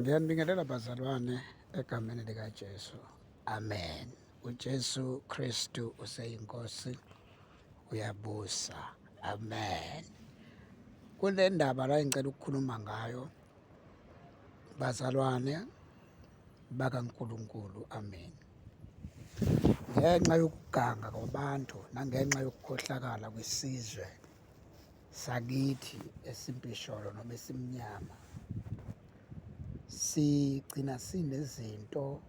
Ngiyanibingelela bazalwane egameni likaJesu. Amen. UJesu Kristu useyinkosi, uyabusa. Amen. Kule ndaba la engicela ukukhuluma ngayo, bazalwane bakaNkulunkulu. Amen. Ngenxa yokuganga kwabantu nangenxa yokukhohlakala kwesizwe sakithi esimpisholo noma esimnyama, sigcina sinezinto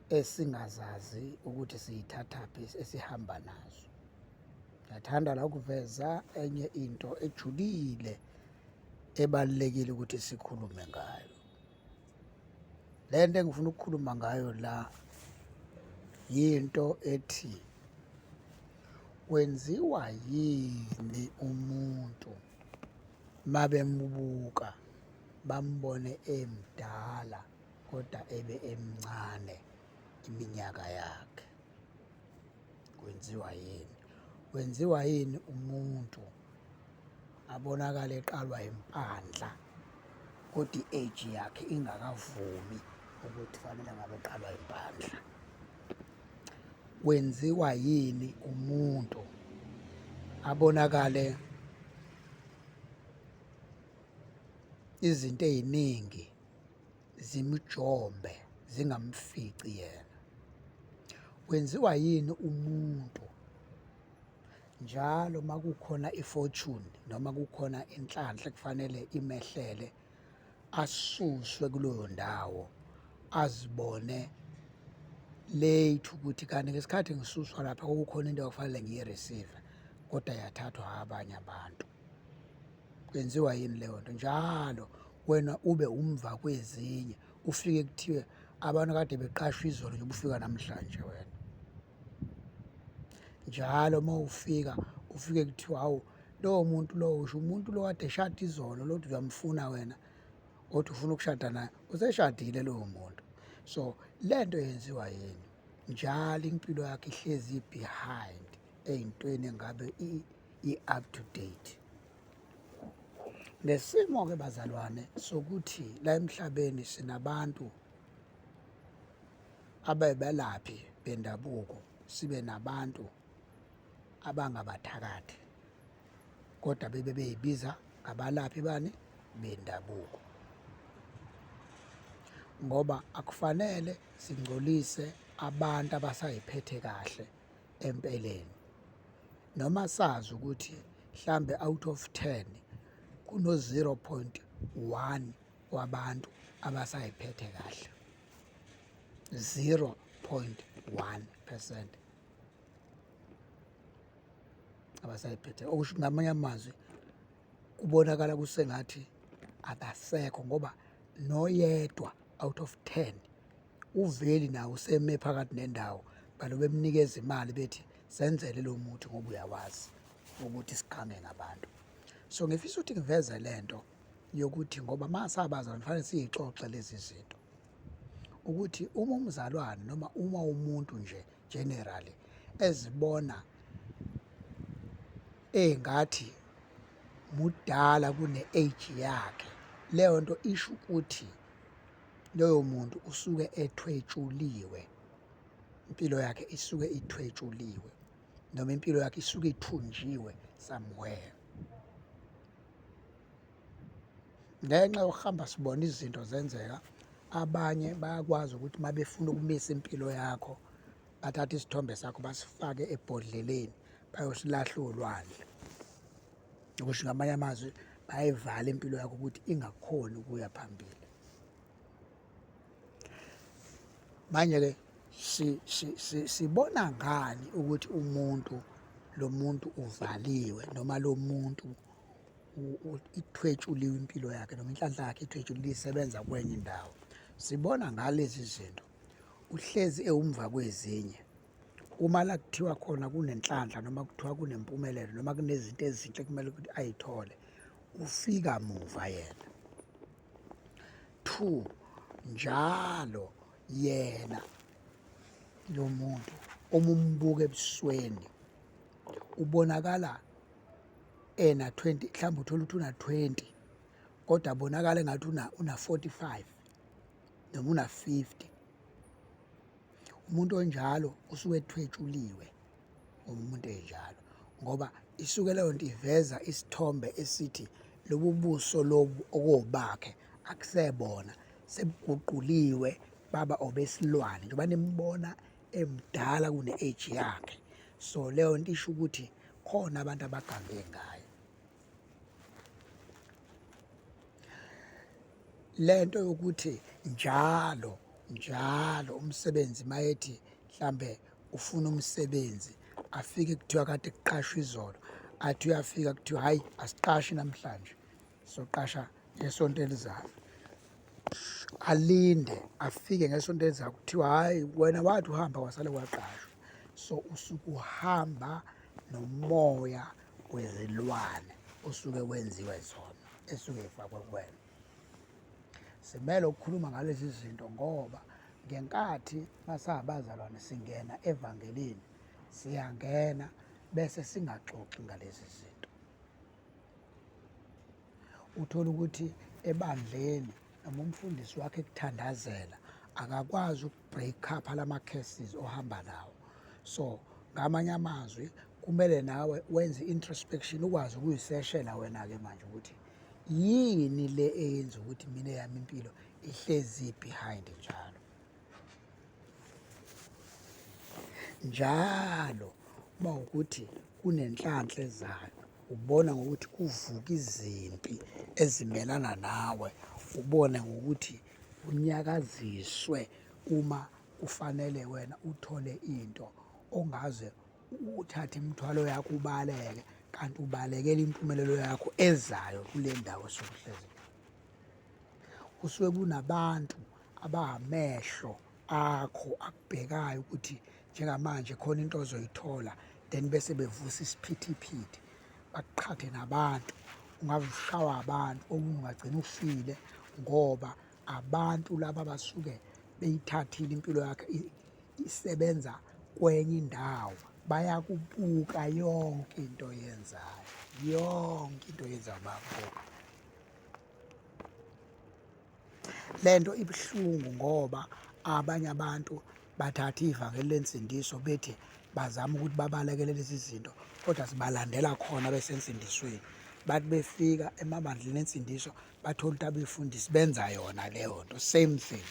esingazazi ukuthi siyithathaphi esihamba nazo. Ngiyathanda la ukuveza enye into ejulile ebalulekile ukuthi sikhulume ngayo. Le nto engifuna ukukhuluma ngayo la yinto ethi, wenziwa yini umuntu mabembuka bambone emdala kodwa ebe emncane iminyaka yakhe? Kwenziwa yini? Wenziwa yini umuntu abonakala eqalwa impandla kodwa i-age yakhe ingakavumi ukuthi fanele ngabe eqalwa impandla? Wenziwa yini umuntu abonakale izinto ey'ningi zimjombe zingamfici yena? Wenziwa yini umuntu njalo uma kukhona i-fortune noma kukhona inhlanhla kufanele imehlele, asuswe kuleyo ndawo, azibone late ukuthi kanti ngesikhathi ngisuswa lapha kukhona into okufanele ngiyi-receive kodwa yathathwa abanye abantu? Kwenziwa yini leyo nto? Njalo wena ube umva kwezinye, ufike kuthiwe abantu kade beqashwa izolo nje ubufika namhlanje wena. Njalo uma ufike kuthiwa hawu, lowo muntu lowo usho umuntu lo kade eshada izolo, lo uyamfuna wena kodwa ufuna ukushada naye, useshadile lowo muntu. So le nto yenziwa yini? Njalo impilo yakhe ihlezi behind ey'ntweni engabe i-up to date. Nesimo-ke bazalwane sokuthi la emhlabeni sinabantu abebelaphi bendabuko, sibe nabantu abangabathakathi kodwa bebe bey'biza ngabalaphi bani bendabuko, ngoba akufanele singcolise abantu abasay'phethe kahle empeleni. Noma sazi ukuthi mhlambe out of 10 kuno 0.1 wabantu abasay'phethe kahle, 0.1% abasay'phethe, okusho ngamanye amazwi kubonakala kusengathi abasekho, ngoba noyedwa out of 10 uveli nawe useme phakathi nendawo, balobe bemnikeza imali bethi senzele lo muthi ngoba uyawazi ukuthi sikhange ngabantu. So ngifisa ukuthi ngiveze le nto yokuthi ngoba masabazalwane kufanele siy'xoxe lezi zinto, ukuthi uma umzalwane noma uma umuntu nje generally ezibona engathi mudala kune-age yakhe, leyo nto isho ukuthi loyo muntu usuke ethwetshuliwe, impilo yakhe isuke ithwetshuliwe noma impilo yakhe isuke ithunjiwe somewhere. Ngenxa yokuhamba sibona izinto zenzeka, abanye bayakwazi ukuthi uma befuna ukumisa impilo yakho bathathe isithombe sakho basifake ebhodleleni bayosilahla olwandle. Okusho ngamanye amazwi bayivala impilo yakho ukuthi ingakhoni ukuya phambili. Manje-ke sibona ngani ukuthi lo muntu uvaliwe noma lo muntu ithwetshuliwe impilo yakhe noma inhlanhla yakhe ithwetshuliwe isebenza kwenye indawo? Sibona ngalezi zinto, uhlezi ewumva kwezinye. Uma la kuthiwa khona kunenhlanhla noma kuthiwa kunempumelelo noma kunezinto ezinhle kumele ukuthi ayithole, ufika muva yena. 2, njalo yena lo muntu uma umbuka ebusweni ubonakala ena 20, mhlawumbe uthola ukuthi una 20 kodwa abonakala engathi una 45 noma una 50. Umuntu onjalo usuke ethwetshuliwe umuntu enjalo, ngoba isuke leyo nto iveza isithombe esithi lobu buso lobu okobakhe akusebona, sebuguquliwe baba obesilwane njengoba nimbona emdala kune-age yakhe. So leyo nto isho ukuthi khona abantu abagange ngayo. Lento yokuthi njalo umsebenzi mayethi mhlambe ufuna umsebenzi, afike kuthiwa kade kuqashwa izolo, athi uyafika kuthiwa hayi asiqashi namhlanje, soqasha ngesonto elizayo. Alinde afike ngesonto elizayo kuthiwa hayi wena wathi uhamba kwasale kwaqashwa. So usuke uhamba nomoya wezilwane osuke wenziwe zona esuke ifakwe kuwena. Simele ukukhuluma ngalezi zinto ngoba ngenkathi masabazalwane singena evangelini, siyangena bese singaxoxi ngalezi zinto. Uthola ukuthi ebandleni noma umfundisi wakhe ekuthandazela akakwazi ukubreak up lama cases ohamba nawo. So ngamanye amazwi kumele nawe wenze introspection, ukwazi ukuyiseshela wena-ke manje ukuthi yini le eyenza ukuthi mina yami impilo ihlezi behind njalo uma ukuthi kunenhlanhla ezayo, ubona ngokuthi kuvuka izimpi ezimelana nawe, ubone ngokuthi unyakaziswe uma kufanele wena uthole into ongaze uthathe imithwalo yakho ubaleke, kanti ubalekela impumelelo yakho ezayo kule ndawo sokuhlezi. Kusuke kunabantu abangamehlo akho akubhekayo ukuthi njengamanje khona into ozoyithola, then bese bevusa isiphithiphithi bakuqhathe nabantu, ungabe ushawa abantu okunye ungagcina ufile ngoba abantu laba basuke beyithathile impilo yakhe isebenza kwenye indawo, bayakubuka yonke into oyenzayo, bayakubuka. Le nto ibuhlungu ngoba abanye abantu bathatha ivangeli lensindiso bethi bazama ukuthi babalekele lezi zinto, kodwa sibalandela khona besensindisweni. Bathi befika emabandleni ensindiso bathola ukuthi abefundisi benza yona leyo nto, same thing.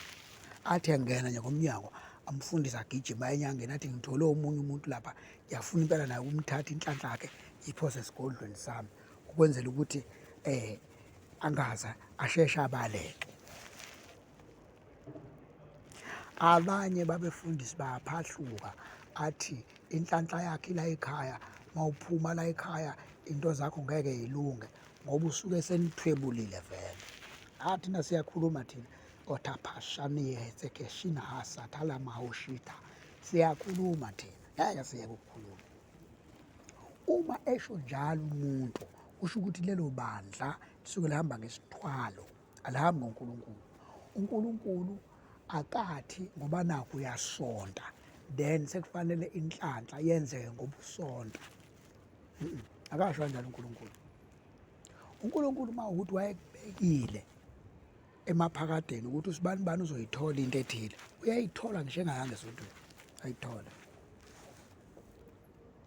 Athi engena nje ngomnyango amfundisi agijima enyangeni athi ngithole omunye umuntu lapha, ngiyafuna impela naye umthatha inhlanhla yakhe iphose esigodlweni sami, ukwenzela ukuthi angaza asheshe abaleke. Abanye babefundisi bayaphahluka, athi inhlanhla yakhe la ekhaya, mawuphuma la ekhaya into zakho ngeke yilunge ngoba usuke senithwebulile vele. Athi nasiyakhuluma thina otaphashaniye sekeshina hasa thala mahoshita, siyakhuluma thina, ngeke siyeke ukukhuluma. Uma esho njalo umuntu kusho ukuthi lelo bandla lisuke lihamba ngesithwalo, alihambi ngoNkulunkulu. uNkulunkulu akathi ngoba nakho uyasonta then sekufanele inhlanhla yenzeke ngobusonta. Akasho kanjalo uNkulunkulu. uNkulunkulu uma ukuthi wayekubekile emaphakadeni ukuthi usibani uzoyithola into ethile, uyayithola ngisho engayanga esontweni,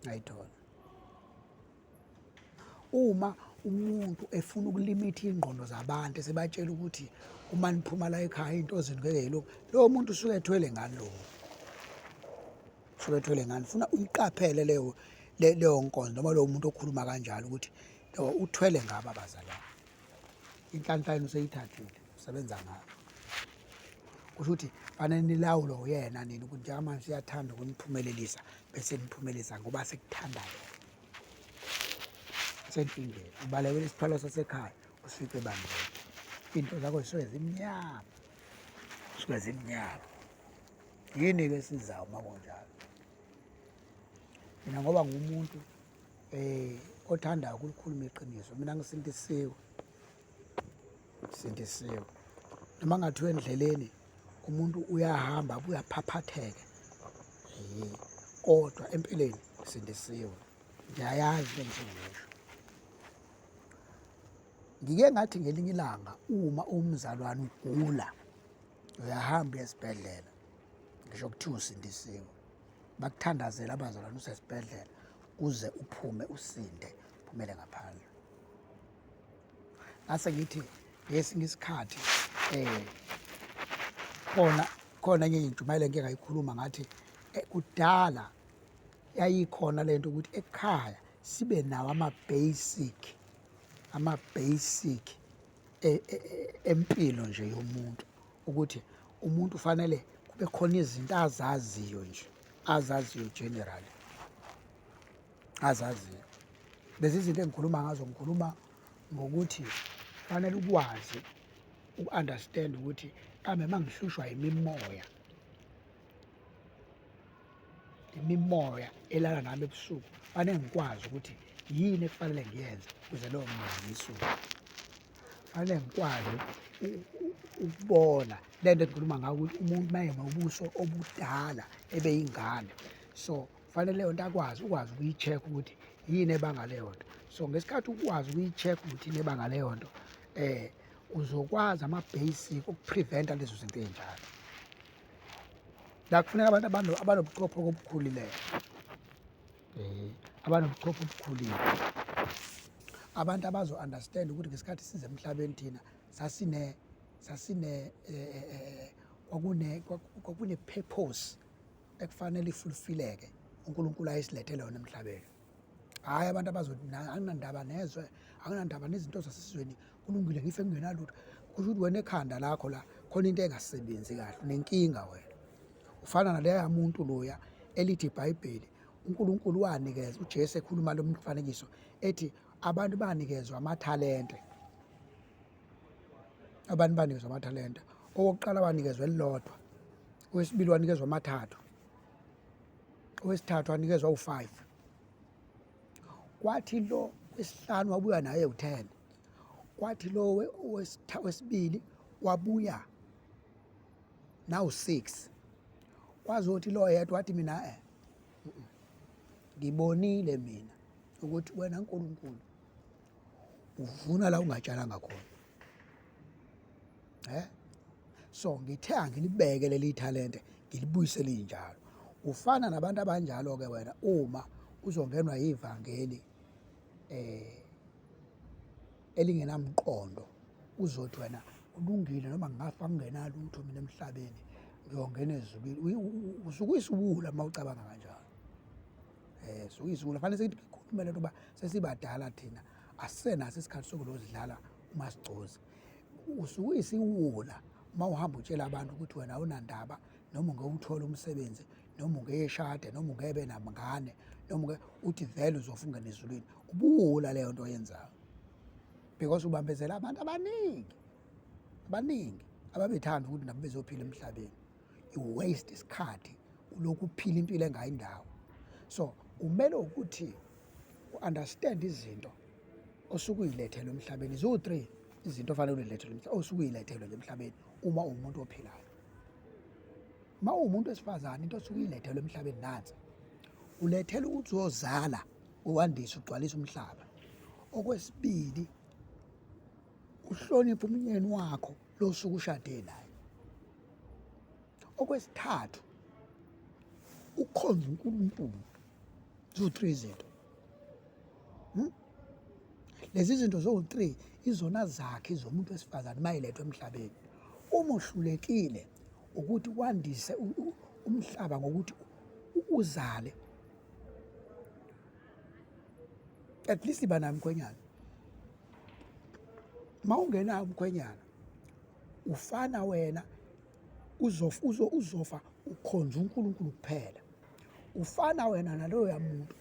ayithola. Uma umuntu efuna ukulimitha ingqondo zabantu esebatshela ukuthi uma niphuma la ekhaya into zenu ngeke yilunge, lowo muntu usuke ethwele ngani funa uyiqaphele leyo nkonzo noma lowo muntu okhuluma kanjalo ukuthi uthwele ngabo abazalwane. Inhlanhla yenu useyithathile, usebenza ngayo. Kusho ukuthi fanele nilawulwe uyena nini ukuthi njengamanje siyathanda ukuniphumelelisa bese niphumelelisa ngoba sekuthanda yena. Senkingeni ubalekela isithwalo sasekhaya usifice ebandleni, into zakho zisuke zimnyama. Yini-ke esizayo uma kunjalo? Mina ngoba ngumuntu othandayo ukulikhuluma iqiniso, mina ngisindisiwe. Noma ngathiwa endleleni umuntu uyahamba abuye aphaphatheke, kodwa empilweni ngisindisiwe, ngiyayazi into engizosho. ngike ngathi ngelinye ilanga uma umzalwane ugula uyahamba esibhedlela ngisho kuthiwa usindisiwe bakuthandazela abazalwane usesibhedlela uze uphume usinde phumele ngaphandle. Ngase ngithi ngesinye isikhathi khona enye intshumayelo engike ngayikhuluma ngathi kudala yayikhona lento ukuthi ekhaya sibe nawo ama-basic empilo nje yomuntu, ukuthi umuntu ufanele kube khona izinto azaziyo generally, azaziyo. Lezi zinto engikhuluma ngazo ngikhuluma ngokuthi kufanele ukwazi uku-understand ukuthi kambe uma ngihlushwa imimoya elala nami ebusuku, kufanele ngikwazi ukuthi yini ekufanele ngiyenze ukuze lowo moya ngiyisuke. Kufanele ngikwazi ukubona lento engikhuluma ngayo ukuthi umuntu uma enobuso obudala ebeyingane, so kufanele leyo nto ukwazi ukuyi-check-a ukuthi yini ebanga leyo nto. So ngesikhathi ukwazi ukuyi-check-a ukuthi yini ebanga leyo nto, uzokwazi ama-basic ukuprevent-a lezo zinto ey'njalo. La kufuneka abantu abanobuchopho obukhulileyo, abanobuchopho obukhulile, abantu abazo-understand ukuthi ngesikhathi size emhlabeni thina kwakune-purpose ekufanele ifulfileke uNkulunkulu ayesilethele yona emhlabeni. Hhayi abantu abazothi anginandaba nezwe, anginandaba nezinto zasesizweni, kulungile ngife ngingenalutho. Kusho ukuthi wena ekhanda lakho la khona into engasebenzi kahle, unenkinga wena. Ufana naleya muntu loya elithi iBhayibheli uNkulunkulu wanikeza, uJesu ekhuluma lo mfanekiso ethi abantu banikezwa amathalente. Abantu banikezwa amathalente. Owokuqala wanikezwa elilodwa, owesibili wanikezwa amathathu, owesithathu wanikezwa u-5, kwathi lo wesihlanu wabuya naye u-10, kwathi lo wesibili wabuya nawu-6, kwazothi lo yedwa wathi mina ngibonile mina ukuthi wena Nkulunkulu uvuna la ungatshalanga khona. So ngithe angilibeke leli thalente ngilibuyise linjalo. Ufana nabantu abanjalo-ke wena uma uzongenwa ivangeli elingenamqondo, uzothi wena kulungile noma ngingafa ngingenalutho mina emhlabeni ngiyongena ezulwini. Usuke uyisiwula uma ucabanga kanjalo. Usuke uyisiwula. Fanele sithi ngikhulume lento yoba sesibadala thina asisenaso isikhathi sokulozidlala uMasigcozi. Usuke uyisiwula uma uhamba utshela abantu ukuthi wena awunandaba, noma ungewuthola umsebenzi, noma ungeshade, noma ungebe nabangane, noma uthi vele uzofa ungena ezulwini. Ubuwula leyo nto oyenzayo, because ubambezela abantu abaningi ababethanda ukuthi nabo bezophila emhlabeni. I-waste isikhathi ulokhu uphila impilo engayi ndawo. So umele ukuthi u-understand izinto osuke uyilethelwe emhlabeni. Ziwu-3 izinto ofanele uyilethelwe emhlabeni, osuke uyilethelwe nje emhlabeni uma uwumuntu ophilayo. Uma uwumuntu wesifazane, into osuke uyilethelwe emhlabeni nansi, ulethele ukuthi uzozala, uwandise, ugcwalise umhlaba. Okwesibili, uhloniphe umyeni wakho lo suke ushade naye. Okwesithathu, ukhonze uNkulunkulu. Ziwu-3 izinto. Lezi zinto ziwu-3 izona zakhe zomuntu wesifazane mayelethwe emhlabeni. Uma uhlulekile ukuthi wandise umhlaba ngokuthi uzale, at least iba nayo umkhwenyana. Uma ungenayo umkhwenyana, ufana wena uzofa ukhonza uNkulunkulu kuphela. Ufana wena naloya muntu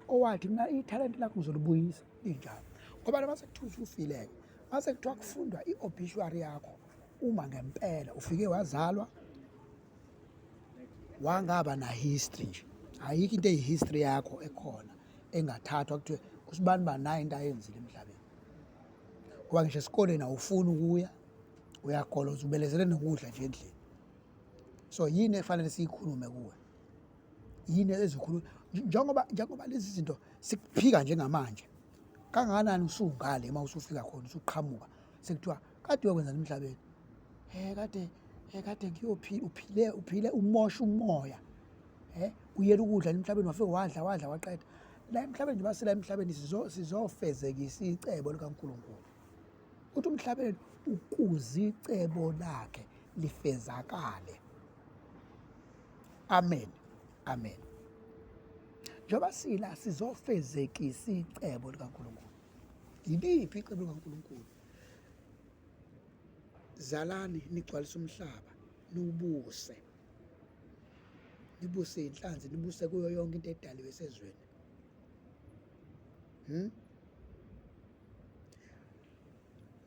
owathi mina ithalente lakho ngizolibuyisa linjalo. Ngoba noma sekuthiwa usufile-ke, mase kuthiwa kufundwa i-obituary yakho, uma ngempela ufike wazalwa wangaba na-history nje, ayikho into eyi-history yakho ekhona engathathwa kuthiwe usibani bani nayo into ayenzile emhlabeni. Ngoba ngisho esikoleni awufuni ukuya, uyagoloza, ubelezele nokudla nje endlini. So yini efanele siyikhulume kuwe? Yini ezikhuluma njengoba lezi zinto sikuphika njengamanje, kangakanani usungale uma usufika khona usuqhamuka sekuthiwa kade uyokwenzani emhlabeni, kade ngiyophila uphile umosha umoya, uyela ukudla emhlabeni wafike wadla waqeda. La emhlabeni nje basila emhlabeni sizofezekisa icebo likaNkulunkulu. Uthi umhlabeni ukuze icebo lakhe lifezakale. Amen, amen. Njengoba sila sizofezekisa icebo likaNkulunkulu. Yiliphi icebo likaNkulunkulu? Zalani nigcwalise umhlaba, niwubuse, nibuse inhlanzi, nibuse kuyo yonke into edaliwe esezweni.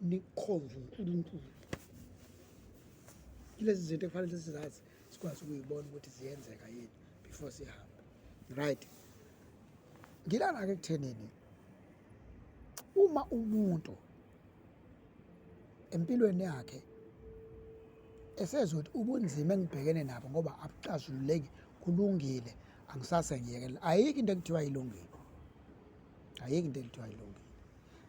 Nikhonze uNkulunkulu. Lezi zinto ekufanele sizazi sikwazi ukuyibona ukuthi ziyenzeka yini before sihambe. Right? Ngilana-ke ekuthenini uma umuntu empilweni yakhe esezothi ubunzima engibhekene nabo ngoba abuxazululeki, kulungile, angisase ngiyekela. Ayikho into ekuthiwa ilungile. Ayikho into ekuthiwa ilungile.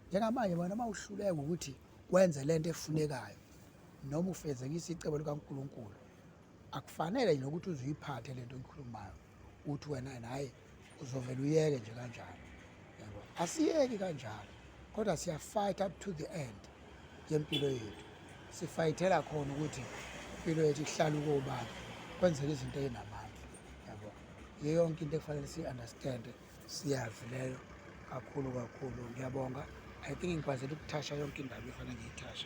Njengamanje bona uma uhluleka ukuthi wenze lento efunekayo noma ufezekise icebo likaNkulunkulu, akufanele nje ukuthi uzuyiphathe lento oyikhulumayo uthi wena naye uzovela uyeke nje kanjalo. Yabo, asiyeki kanjalo, kodwa siyafight up to the end yempilo yethu. Sifayithela khona ukuthi impilo yethu ihlale ukobala, kwenzeka izinto ezinamandla. Yabo, yiyo yonke into ekufanele si-understand, siyazi leyo kakhulu. Ngiyabonga. I think ngikwazile ukuthasha yonke indaba efanele ngiyithashe.